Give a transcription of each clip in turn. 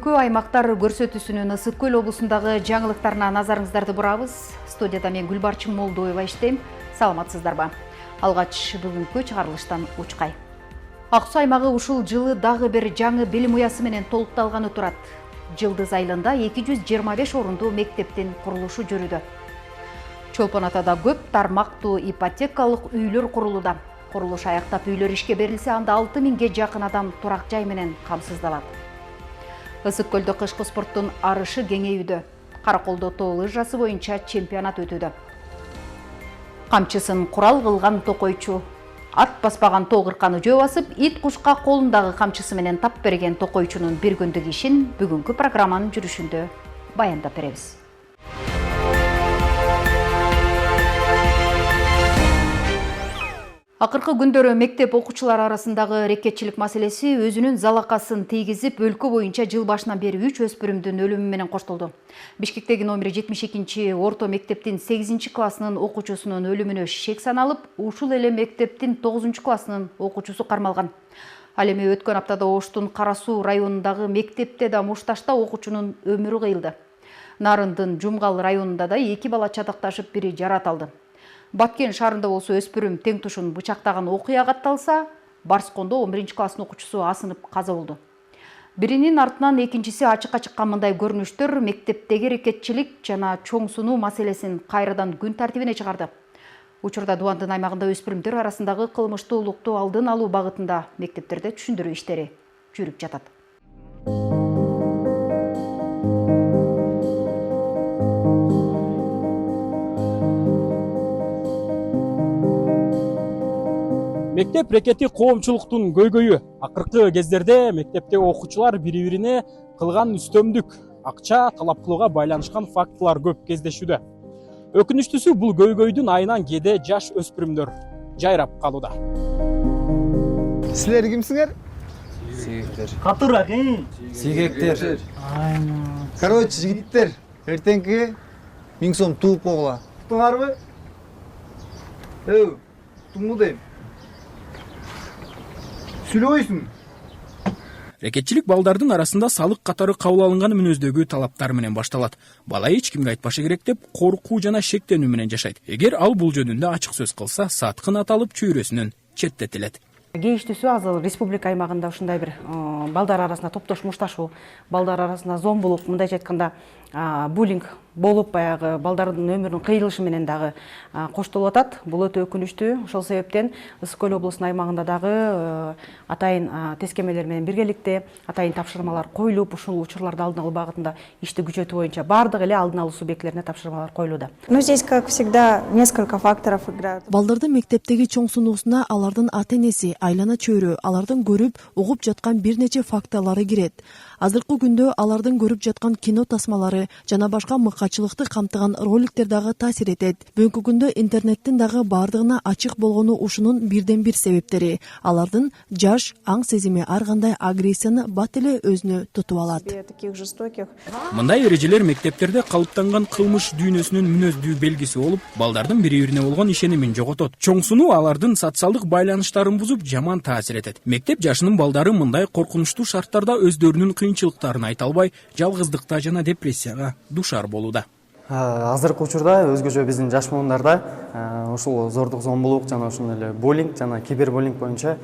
өлкө аймактар көрсөтүүсүнүн Ысык Көл облусундагы жаңылыктарына назарыңыздарды бурабыз. Студияда мен Гүлбарчын Молдоева иштейм. Саламатсыздарбы? Алгач бүгүнкү чыгарылыштан учкай. Ак Суу аймагы ушул жылы дагы бир жаңы билим уясы менен толукталганы турат. Жылдыз айылында 225 орундуу мектептин курулушу жүрүүдө. Чолпон Атада көп тармактуу ипотекалык үйлөр курулууда. Курулуш аяктап үйлөр ишке берилсе, анда 6000ге жакын адам турак жай менен камсыздалат. Ысык Көлдө кышкы спорттун арышы кеңейүүдө. Караколдо тоо лыжасы боюнча чемпионат өтүүдө. Камчысын курал кылган токойчу. Ат баспаган тоо кырканы жөө басып, ит кушка колундагы камчысы менен тап берген токойчунун бир күндүк ишин бүгүнкү программанын жүрүшүндө баяндап беребиз. Акыркы күндөрү мектеп окуучулары арасындагы рекетчилик маселеси өзүнүн залакасын тийгизип, өлкө боюнча жыл башынан бери 3 өспүрүмдүн өлүмү менен коштолду. Бишкектеги номери 72 орто мектептин 8 классынын окуучусунун өлүмүнө шек саналып, ушул эле мектептин 9 классынын окуучусу кармалган. Ал эми өткөн аптада Оштун Кара Суу районундагы мектепте да мушташта окуучунун өмүрү кыйылды. Нарындын Жумгал районунда да 2 бала чатакташып, бири жарат алды. Баткен шаарында болсо өспүрүм тең тушун бычактаган окуя катталса, Барскондо 11 класстын окуучусу асынып каза болду. Биринин артынан экинчиси ачыкка чыккан мындай көрүнүштөр мектептеги рекетчилик жана чоң сунуу маселесин кайрадан күн тартибине чыгарды. Учурда Дубандын аймагында өспүрүмдөр арасындагы кылмыштуулукту алдын алуу багытында мектептерде түшүндүрүү иштери жүрүп жатат. Мектеп рекети коомчулуктун көйгөйү. Акыркы кездерде мектепте окуучулар бири-бирине кылган үстөмдүк, акча талап кылууга байланышкан фактылар көп кездешүүдө. Өкүнүчтүүсү бул көйгөйдүн айынан кээде жаш өспүрүмдөр жайрап калууда. Силер кимсиңер? Сигектер. Катуураак, Сигектер. Короче, жигиттер, эртеңки 1000 сом тууп койгула. Туңарбы? Туңу дейм. Сүйлөбөйсүң. Рекетчилик балдардын арасында салык катары кабыл алынган мүнөздөгү талаптар менен башталат. Бала эч кимге айтпашы керек деп коркуу жана шектенүү менен жашайт. Эгер ал бул жөнүндө ачык сөз кылса, саткын аталып чөйрөсүнөн четтетилет. Кейиштүүсү азыр республика аймагында ушундай бир балдар арасында топтош мушташуу, балдар арасында зомбулук, мындайча айтканда буллинг болуп, баягы балдардын өмүрүнүн кыйрылышы менен дагы коштолуп атат. Бул өтө өкүнүчтүү. Ошол себептен Ысык Көл облусунун аймагында дагы атайын тескемелер менен биргеликте атайын тапшырмалар коюлуп, ушул учурларды алдын алуу багытында ишти күчөтүү боюнча бардык эле алдын алуу субъектлерине тапшырмалар коюлууда. Здесь, как всегда, несколько факторов играют. Балдардын мектептеги чоң сунуусуна алардын ата-энеси, айлана чөйрө, алардын көрүп, угуп жаткан бир нече факторлары кирет. Азыркы күндө алардын көрүп жаткан кино тасмалары жана башка мыкачылыкты камтыган роликтер дагы таасир этет. Бүгүнкү күндө интернеттин дагы бардыгына ачык болгону ушунун бирден бир себептери. Алардын жаш аң сезими ар кандай агрессияны бат эле өзүнө тутуп алат. Мындай эрежелер мектептерде калыптанган кылмыш дүйнөсүнүн мүнөздүү белгиси болуп, балдардын бири-бирине болгон ишенимин жоготот. Чоң сунуу алардын социалдык байланыштарын бузуп, жаман таасир этет. Мектеп жашынын балдары мындай коркунучтуу шарттарда өздөрүнүн кыйынчылыктарын айта албай, жалгыздыкта жана депрессияга душар болууда. Азыркы учурда өзгөчө биздин жаш муундарда ушул зордук, зомбулук жана ушул эле буллинг жана кибербуллинг боюнча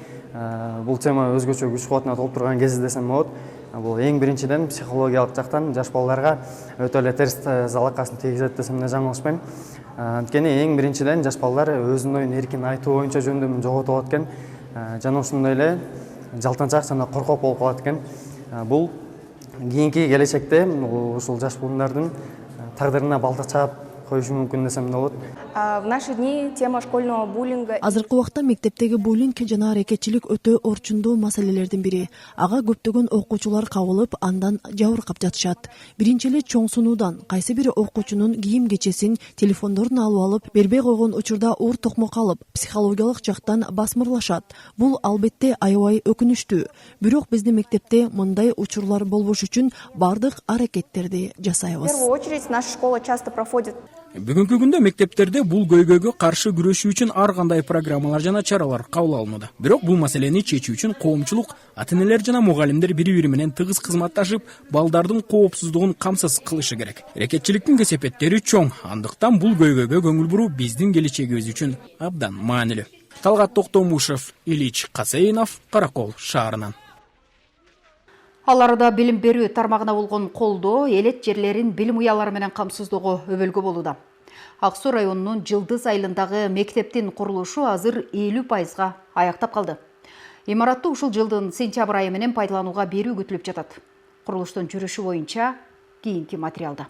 бул тема өзгөчө күч кубатына толуп турган кези десем болот. Бул эң биринчиден психологиялык жактан жаш балдарга өтө эле терс залакасын тийгизет десем да жаңылышпайм. Анткени эң биринчиден жаш балдар өзүнүн оюн эркин айтуу боюнча жөндөмүн жоготуп алат экен. Жана ошондой эле жалтанчаак жана коркок болуп калат экен. Бул кийинки келечекте ушул жаш буындардын тагдырына балта чаап коюшу мүмкүн десем да болот. В наши дни тема школьного буллинга. Азыркы убакта мектептеги буллинг жана рекетчилик өтө орчундуу маселелердин бири. Ага көптөгөн окуучулар кабылып, андан жабыркап жатышат. Биринчи эле чоң сунуудан кайсы бир окуучунун кийим кечесин, телефондорун алып, бербей койгон учурда уур токмок алып, психологиялык жактан басмырлашат. Бул албетте аябай өкүнүчтүү. Бирок биздин мектепте мындай учурлар болбош үчүн бардык аракеттерди жасайбыз. В первую очередь наша школа часто проходит Бүгүнкү күндө мектептерде бул көйгөйгө каршы күрөшүү үчүн ар кандай программалар жана чаралар кабыл алынууда. Бирок бул маселени чечүү үчүн коомчулук, ата-энелер жана мугалимдер бири-бири менен тыгыз кызматташып, балдардын коопсуздугун камсыз кылышы керек. Рекетчиликтин кесепеттери чоң, андыктан бул көйгөйгө көңүл буруу биздин келечегибиз үчүн абдан маанилүү. Талгат Токтомушев, Ильич Касейнов, Каракол шаарынан. Ал арада билим берүү тармагына болгон колдоо элет жерлерин билим уялары менен камсыздоого өбөлгө болууда. Ак Суу районунун Жылдыз айылындагы мектептин курулушу азыр 50%га аяктап калды. Имаратты ушул жылдын сентябрь айы менен пайдаланууга берүү күтүлүп жатат. Курулуштун жүрүшү боюнча кийинки материалда.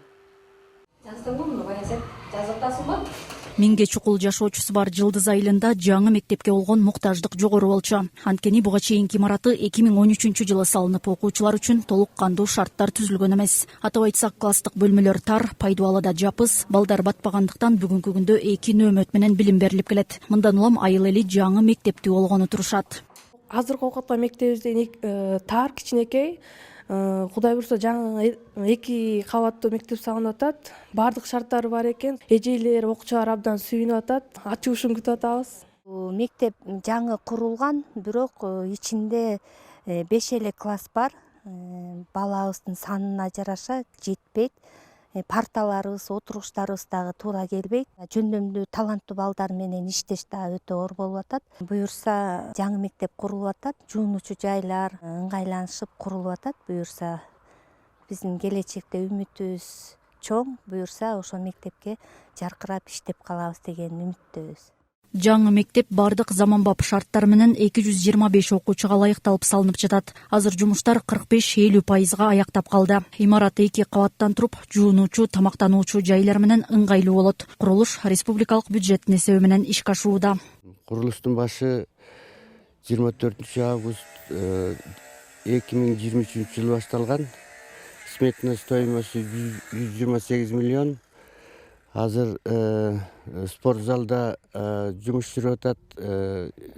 Миңге чукул жашоочусу бар Жылдыз айылында жаңы мектепке болгон муктаждык жогору болчу. Анткени буга чейинки имараты 2013-жылы салынып, окуучулар үчүн толук кандуу шарттар түзүлгөн эмес. Атап айтсак, класстык бөлмөлөр тар, пайдубалы да жапыз, балдар батпагандыктан бүгүнкү күндө 2 нөөмөт менен билим берилип келет. Мындан улам айыл эли жаңы мектептүү болгону турушат. Азыркы убакытта мектебибизде тар, кичинекей. Кудай буюрса жаңы 2 кабаттуу мектеп салынып атат. Бардык шарттары бар экен. Эжелер, окуучулар абдан сүйүнүп атат. Ачуушун күтүп атабыз. Мектеп жаңы курулган, бирок ичинде 5 эле класс бар. Балабыздын санына жараша жетпейт. Парталарыбыз, отургучтарыбыз дагы туура келбейт. Жөндөмдүү таланттуу балдар менен иштеш дагы өтө оор болуп атат. Буюрса жаңы мектеп курулуп атат. Жуунуучу жайлар ыңгайланышып курулуп атат. Буюрса биздин келечекте үмүтүбүз чоң. Буюрса ошол мектепке жаркырап иштеп калабыз деген үмүттөбүз. Жаңы мектеп бардык заманбап шарттар менен 225 окуучуга ылайыкталып салынып жатат. Азыр жумуштар 45-50%га аяктап калды. Имарат 2 кабаттан туруп, жуунуучу, тамактануучу жайлар менен ыңгайлуу болот. Курулуш республикалык бюджеттин эсеби менен ишке ашууда. Курулуштун башы 24 август 2023-жылы башталган. Сметная стоимость 128 миллион. Азыр спортзалда жумуш жүрүп атат,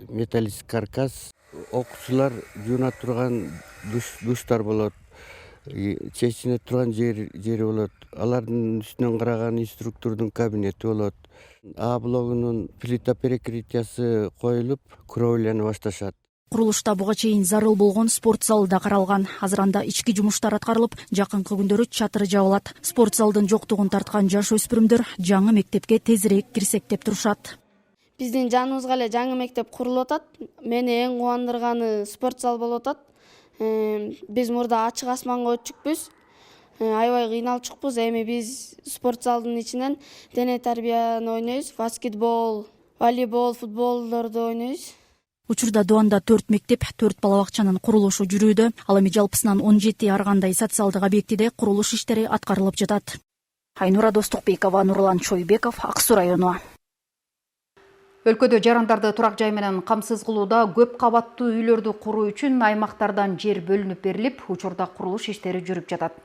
металлический каркас. Окуучулар жууна турган душтар болот, чечине турган жери болот. Алардын үстүнөн караган инструктордун кабинети болот. А блогунун плита перекрытиясы коюлуп, кровляны башташат. Курулушта буга чейин зарыл болгон спорт залы да каралган. Азыр анда ички жумуштар аткарылып, жакынкы күндөрү чатыры жабылат. Спорт залдын жоктугун тарткан жаш өспүрүмдөр жаңы мектепке тезирээк кирсек деп турушат. Биздин жаныбызга эле жаңы мектеп курулуп атат. Мени эң кубандырганы спорт зал болуп атат. Биз мурда ачык асманга өтчүкпүз. Аябай кыйналчукпуз. Эми биз спорт залдын ичинен дене тарбияны ойнойбуз, баскетбол, волейбол, футболдорду ойнойбуз. Учурда Дуанда 4 мектеп, 4 бала бакчанын курулушу жүрүүдө. Ал эми жалпысынан 17 ар кандай социалдык объектиде курулуш иштери аткарылып жатат. Айнура Достукбекова, Нурлан Чойбеков, Ак Суу району. Өлкөдө жарандарды турак жай менен камсыз кылууда көп кабаттуу үйлөрдү куруу үчүн аймактардан жер бөлүнүп берилип, учурда курулуш иштери жүрүп жатат.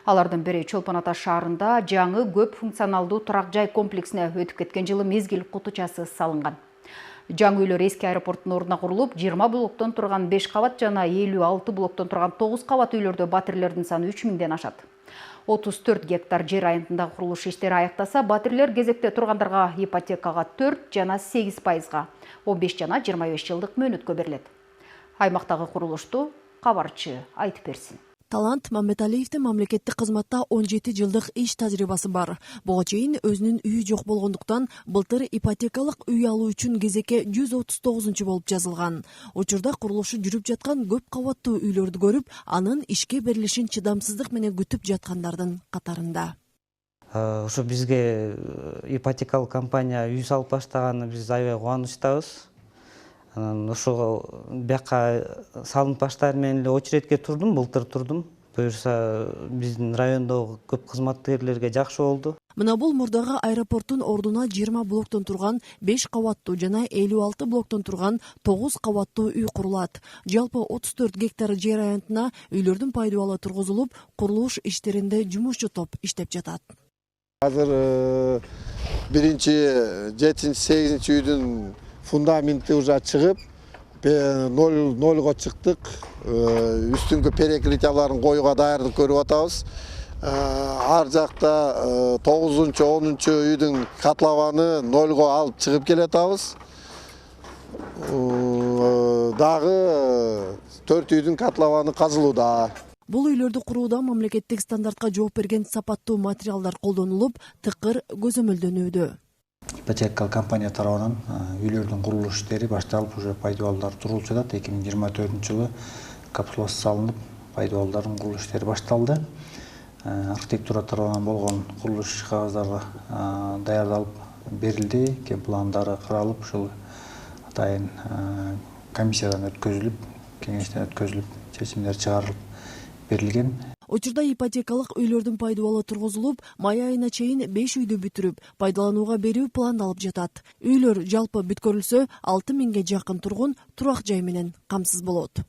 Алардын бири Чолпон Ата шаарында жаңы көп функционалдуу турак жай комплексине өтүп кеткен жылы мезгил кутучасы салынган. Жаңы үйлөр эски аэропорттун ордуна курулуп, 20 блоктон турган 5 кабат жана 56 блоктон турган 9 кабат үйлөрдө батирлердин саны 3000ден ашат. 34 гектар жер айынтында курулуш иштери аяктаса, батирлер кезекте тургандарга ипотекага 4 жана 8%га, 15 жана 25 жылдык мөөнөткө берилет. Аймактагы курулушту кабарчы айтып берсин. Талант Мамбеталиевдин мамлекеттик кызматта 17 жылдык иш тажрыйбасы бар. Буга чейин өзүнүн үйү жок болгондуктан былтыр ипотекалык үй алуу үчүн кезекке 139 болуп жазылган. Учурда курулушу жүрүп жаткан көп кабаттуу үйлөрдү көрүп, анын ишке берилишин чыдамсыздык менен күтүп жаткандардын катарында. Ошо бизге ипотекалык компания үй салып баштаганы биз аябай кубанычтабыз. Ошого бияка салынып баштаары менен эле очередке турдум, былтыр турдум. Буюрса биздин райондогу көп кызматкерлерге жакшы болду. Мына бул мурдагы аэропорттун ордуна 20 блоктон турган 5 кабаттуу жана 56 блоктон турган 9 кабаттуу үй курулат. Жалпы 34 гектар жер айынтына үйлөрдүн пайдубалы тургузулуп, курулуш иштеринде жумушчу топ иштеп жатат. Азыр 1-7-8 үйдүн фундаменти уже чыгып, 0-го чыктык. Үстүнгү перекрытияларын коюуга даярдык көрүп атабыз. ар жакта 9-10 үйдүн котлованы 0 алып чыгып келатабыз. Дагы 4 үйдүн котлованы казылууда. Бул үйлөрдү курууда мамлекеттик стандартка жооп берген сапаттуу материалдар колдонулуп, тыкыр көзөмөлдөнүүдө. Ипотекалык компания тарабынан үйлөрдүн курулуш иштери башталып, уже пайдубалдар турулуп жатат. 2024 жылы капсуласы салынып, пайдубалдардын курулуш иштери башталды. Архитектура тарабынан болгон курулуш кагаздары даярдалып берилди, кен пландары каралып, ушул атайын комиссиядан өткөзүлүп, кеңештен өткөзүлүп, чечимдер чыгарылып берилген. Учурда ипотекалык үйлөрдүн пайдубалы тургузулуп, май айына чейин 5 үйдү бүтүрүп, пайдаланууга берүү пландалып жатат. Үйлөр жалпы бүткөрүлсө, 6000ге жакын тургун турак жай менен камсыз болот.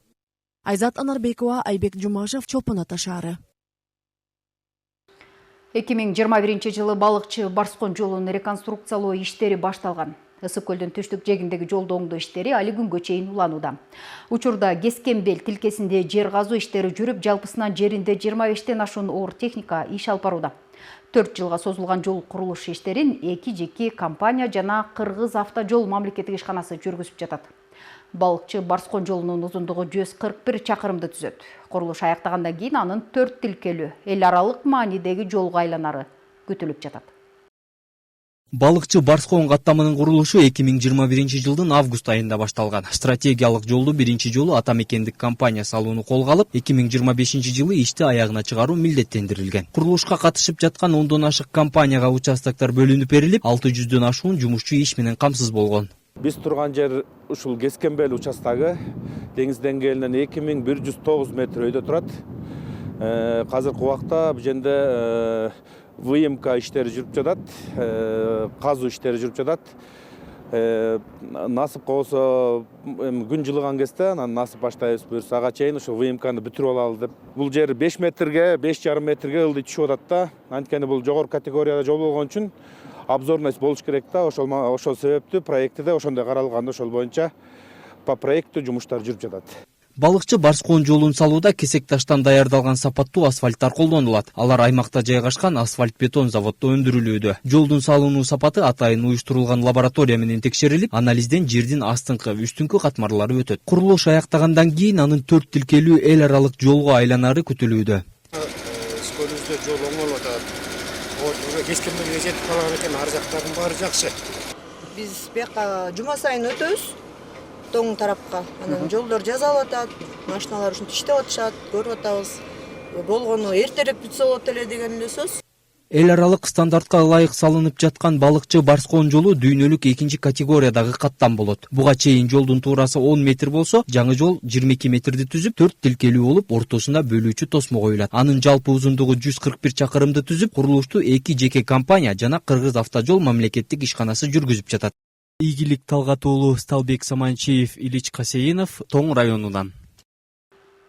Айзат Анарбекова, Айбек Жумашев, Чолпон Ата шаары. 2021 жылы балыкчы Барскон жолун реконструкциялоо иштери башталган. Ысык көлдүн түштүк жегиндеги жолду оңдоо иштери али күнгө чейин уланууда. Учурда Кескенбел тилкесинде жер казуу иштери жүрүп, жалпысынан жеринде 25тен ашуун оор техника иш алып барууда. 4 жылга созулган жол курулуш иштерин эки жеке компания жана Кыргыз Автожол мамлекеттик ишканасы жүргүзүп жатат. Балыкчы Барскон жолунун узундугу 141 чакырымды түзөт. Курулуш аяктагандан кийин анын 4 тилкелүү эл аралык маанидеги жолго айланары күтүлүп жатат. Балыкчы Барскон каттамынын курулушу 2021 жылдын август айында башталган. Стратегиялык жолду биринчи жолу ата мекендик компания салууну колго алып, 2025 жылы ишти аягына чыгаруу милдеттендирилген. Курулушка катышып жаткан 10дон ашык компанияга участоктор бөлүнүп берилип, 600дөн ашуун жумушчу иш менен камсыз болгон. Биз турган жер ушул Кескенбел участогу деңиз деңгээлинен 2109 метр өйдө турат. Азыркы убакта бул жерде ВМК иштери жүрүп жатат, казуу иштери жүрүп жатат. Насып болсо күн жылыган кезде анан насып баштайбыз, буюрса ага чейин ошо ВМКны бүтүрүп алалы деп. Бул жер 5 метрге, 5,5 метрге ылдый түшүп атат да. Анткени бул жогорку категорияда жол болгон үчүн обзорность болуш керек да. Ошол себептүү проекти да ошондой каралган, ошол боюнча по проекту жумуштар жүрүп жатат. Балыкчы Барскон жолун салууда кесек таштан даярдалган сапаттуу асфальттар колдонулат. Алар аймакта жайгашкан асфальт бетон заводдо өндүрүлүүдө. Жолдун салынуу сапаты атайын уюштурулган лаборатория менен текшерилип, анализден жердин астыңкы, үстүңкү катмарлары өтөт. Курулуш аяктагандан кийин анын 4 тилкелүү эл аралык жолго айланары күтүлүүдө. Скоростьтө жол оңолуп атат. Уже Кескенбелге жетип калган экен, ар жактардын баары жакшы. Биз бияка жума сайын өтөбүз. Тоң тарапка. Анан жолдор жазалып атат, машиналар ушинтип иштеп атышат, көрүп атабыз. Болгону эртерээк бүтсө болот эле деген эле сөз. Эл аралык стандартка ылайык салынып жаткан Балыкчы Барскон жолу дүйнөлүк 2 категориядагы каттам болот. Буга чейин жолдун туурасы 10 метр болсо, жаңы жол 22 метрди түзүп, 4 тилкелүү болуп, ортосунда бөлүүчү тосмо коюлат. Анын жалпы узундугу 141 чакырымды түзүп, курулушту эки жеке компания жана Кыргыз Автожол мамлекеттик ишканасы жүргүзүп жатат. Ийгилик Талгат уулу, Сталбек Саманчиев, Илич Касейинов, Тоң районунан.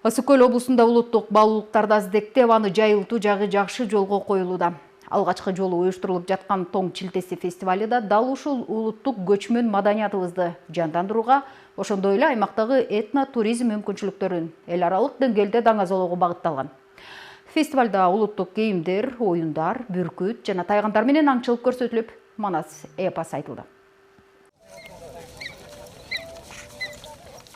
Ысык көл облусунда улуттук баалуулуктарды аздектеп, аны жайылтуу жагы жакшы жолго коюлууда. Алгачкы жолу уюштурулуп жаткан Тоң Чилтеси фестивали да дал ушул улуттук көчмөн маданиятыбызды жандандырууга, ошондой эле аймактагы этно-туризм мүмкүнчүлүктөрүн эл аралык деңгээлде даңазалоого багытталган. Фестивалда улуттук кийимдер, оюндар, бүркүт жана тайгандар менен аңчылык көрсөтүлүп, манас эпос айтылды.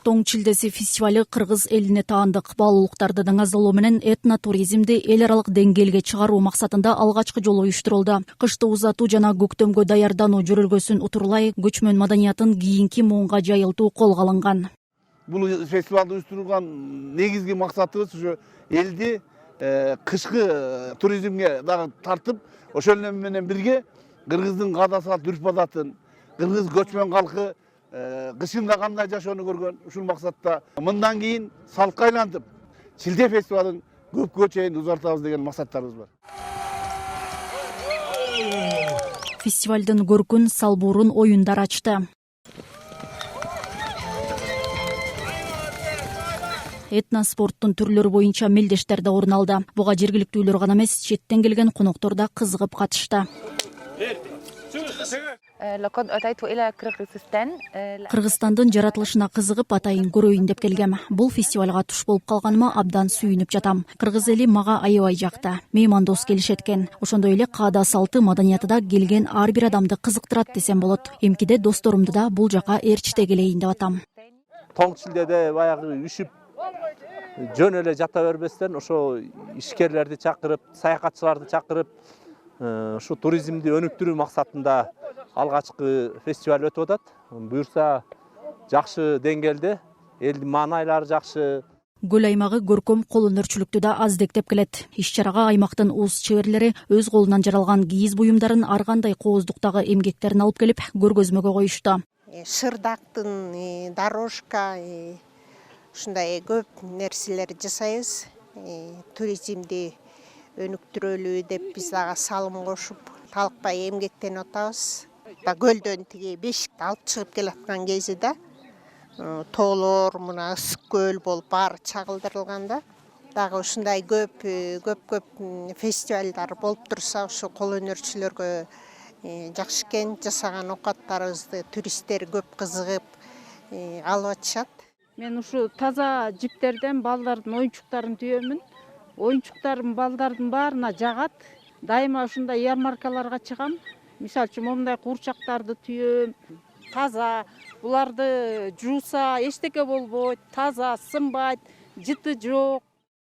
Тоң Чилтеси фестивали Кыргыз элине таандык баалуулуктарды даңазалоо менен этно-туризмди эл аралык деңгээлге чыгаруу максатында алгачкы жолу уюштурулду. Кышты узатуу жана көктөмгө даярдануу жөрөлгөсүн утурлай көчмөн маданиятын кийинки муунга жайылтуу колго алынган. Бул фестивалды уюштурган негизги максатыбыз ушу элди кышкы туризмге дагы тартып, ошол менен бирге кыргыздын каада салт үрп адатын, кыргыз көчмөн калкы кышында кандай жашоону көргөн, ушул максатта мындан кийин салтка айлантып, Чилте фестивалын көпкө чейин узартабыз деген максаттарыбыз бар. Фестивалдын көркүн салбуурун оюндар ачты. Этноспорттун түрлөрү боюнча мелдештер да орун алды. Буга жергиликтүүлөр гана эмес, четтен келген коноктор да кызыгып катышты. Кыргызстандын жаратылышына кызыгып атайын көрөйүн деп келгем. Бул фестивалга туш болуп калганыма абдан сүйүнүп жатам. Кыргыз эли мага аябай жакты. Меймандос келишет экен. Ошондой эле каада салты маданияты да келген ар бир адамды кызыктырат десем болот. Эмкиде досторумду да бул жака ээрчите келейин деп атам. Тоң шилдеде баягы үшүп жөн эле жата бербестен ошо ишкерлерди чакырып, саякатчыларды чакырып, ушу туризмди өнүктүрүү максатында алгачкы фестиваль өтүп атат. Буюрса жакшы деңгээлде, элдин маанайлары жакшы. Көл аймагы көркөм кол өнөрчүлүктү да аздектеп келет. Иш-чарага аймактын уус чеберлери өз колунан жаралган кийиз буюмдарын ар кандай кооздуктагы эмгектерин алып келип көргөзмөгө коюшту. Шырдактын, дорожка, ушундай көп нерселер жасайбыз. Туризмди өнүктүрөлү деп биз ага салым кошуп, талыкпай эмгектенип атабыз. Көлдөн тиги бешикти алып чыгып келаткан кезиде тоолор, мына ысык көл болуп баары чагылдырылганда, дагы ушундай көп фестивалдар болуп турса, ушу кол өнөрчүлөргө жакшы экен. Жасаган оокаттарыбызды туристтер көп кызыгып алып атышат. Мен ушу таза жиптерден балдардын оюнчуктарын түйөмүн. Оюнчуктарым балдардын баарына жагат. Дайыма ушундай ярмаркаларга чыгам. Мисалы үчүн момундай куурчактарды түйөм. Таза, буларды жууса эчтеке болбойт, таза, сынбайт, жыты жок.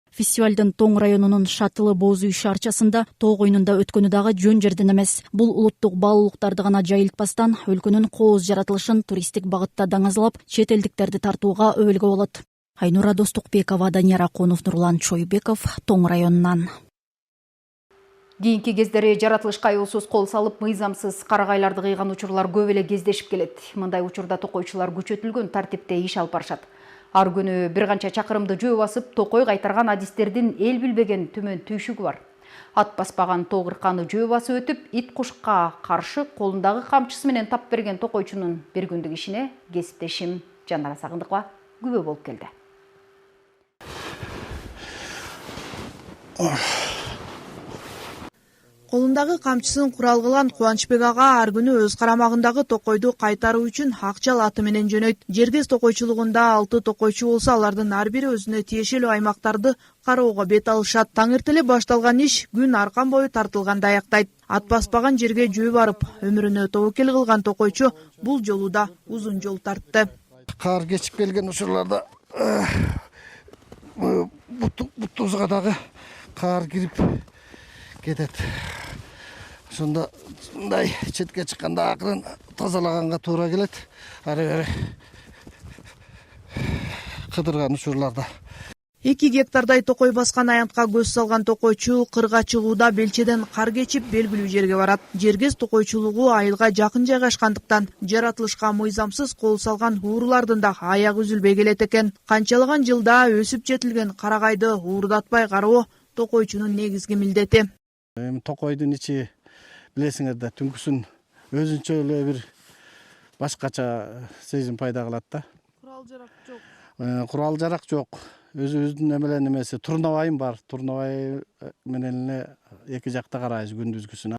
Фестивалдын Тоң районунун Шатылы Боз үй шаарчасында тоо коюнунда өткөнү дагы жөн жерден эмес. Бул улуттук баалуулуктарды гана жайылтпастан өлкөнүн кооз жаратылышын туристтик багытта даңазалап, чет элдиктерди тартууга өбөлгө болот. Айнура Достукбекова, Данияр Акунов, Нурлан Чойбеков, Тоң районунан. Кийинки кездери жаратылышка аюусуз кол салып, мыйзамсыз карагайларды кыйган учурлар көп эле кездешип келет. Мындай учурда токойчулар күчөтүлгөн тартипте иш алып барышат. Ар күнү бир канча чакырымды жөө басып, токой кайтарган адистердин эл билбеген төмөн түйшүгү бар. Ат баспаган тоо кырканы жөө басып өтүп, ит кушка каршы колундагы камчысы менен тап берген токойчунун бир күндүк ишине кесиптешим Жанара Сагындыкова күбө болуп келди. Колундагы камчысын курал кылган Кубанычбек ага ар күнү өз карамагындагы токойду кайтаруу үчүн акчал аты менен жөнөйт. Жергез токойчулугунда 6 токойчу болсо, алардын ар бири өзүнө тиешелүү аймактарды кароого бет алышат. Таң эртеле башталган иш күн аркан бою тартылганда аяктайт. Ат баспаган жерге жөө барып, өмүрүнө тобокел кылган токойчу бул жолу да узун жол тартты. Кар кечип келген учурларда бутубузга дагы кар кирип кетет. Сонда мындай четке чыкканда акырын тазалаганга туура келет. Ары бери кыдырган учурларда. 2 гектардай токой баскан аянтка көз салган токойчу кырга чыгууда белчеден кар кечип белгилүү жерге барат. Жергез токойчулугу айылга жакын жайгашкандыктан жаратылышка мыйзамсыз кол салган уурулардын да аягы үзүлбөй келет экен. Канчалаган жылда өсүп жетилген карагайды уурдатпай кароо токойчунун негизги милдети. Токойдун ичи билесиңер да түнкүсүн өзүнчө эле бир башкача сезим пайда кылат да. Курал жарак жок. Өзүбүздүн эмелен турнабайым бар. Турнабай менен эле эки жакта карайбыз күндүзгүсүн.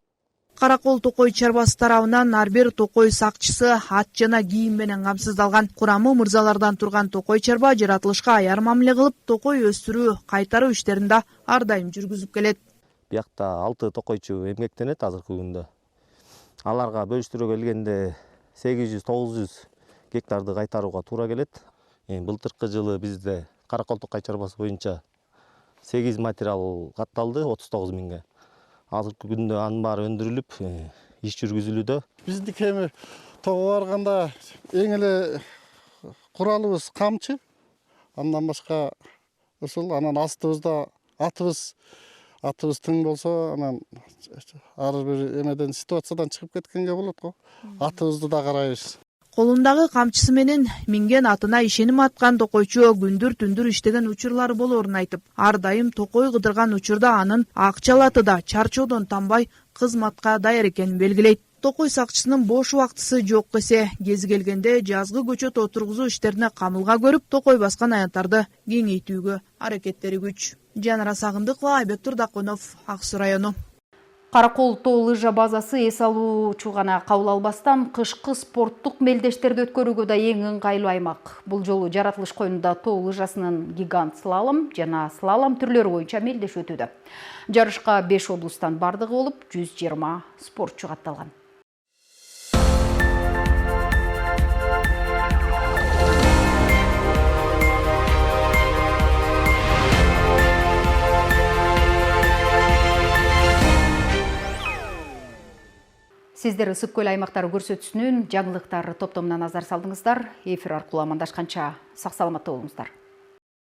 Каракол токой чарбасы тарабынан ар бир токой сакчысы ат жана кийим менен камсыздалган. Курамы мырзалардан турган токой чарба жаратылышка аяр мамиле кылып, токой өстүрүү, кайтаруу иштерин да ар дайым жүргүзүп келет. Биякта 6 токойчу эмгектенет азыркы күндө. Аларга бөлүштүрүп келгенде 800-900 гектарды кайтарууга туура келет. Былтыркы жылы бизде Каракол токой чарбасы боюнча 8 материал катталды 39 миңге. Азыркы күндө анын баары өндүрүлүп, иш жүргүзүлүүдө. Биздики эми тоого барганда эң эле куралыбыз камчы. Андан башка ушул анан астыбызда атыбыз тың болсо, анан ар бир эмеден ситуациядан чыгып кеткенге болот го. Атыбызды да карайбыз. Колундагы камчысы менен минген атына ишеним аткан токойчу күндүр түндүр иштеген учурлары болоорун айтып, ар дайым токой кыдырган учурда анын акчалаты да чарчоодон танбай кызматка даяр экенин белгилейт. Токой сакчысынын бош убактысы жок эсе, кези келгенде жазгы көчөт отургузуу иштерине камылга көрүп, токой баскан аянттарды кеңейтүүгө аракеттери күч. Жанара Сагындыкова, Айбек Турдакунов, Ак Суу району. Каракол тоо лыжа базасы эс алуучу гана кабыл албастан кышкы спорттук мелдештерди өткөрүүгө да эң ыңгайлуу аймак. Бул жолу жаратылыш коюнунда тоо лыжасынын гигант слалом жана слалом түрлөрү боюнча мелдешүү өтүүдө. Жарышка 5 облустан бардыгы болуп, 120 спортчу катталган. Сиздер ысык көл аймактары көрсөтүүсүнүн жаңылыктар топтомуна назар салдыңыздар. Эфир аркылуу амандашканча сак саламатта болуңуздар.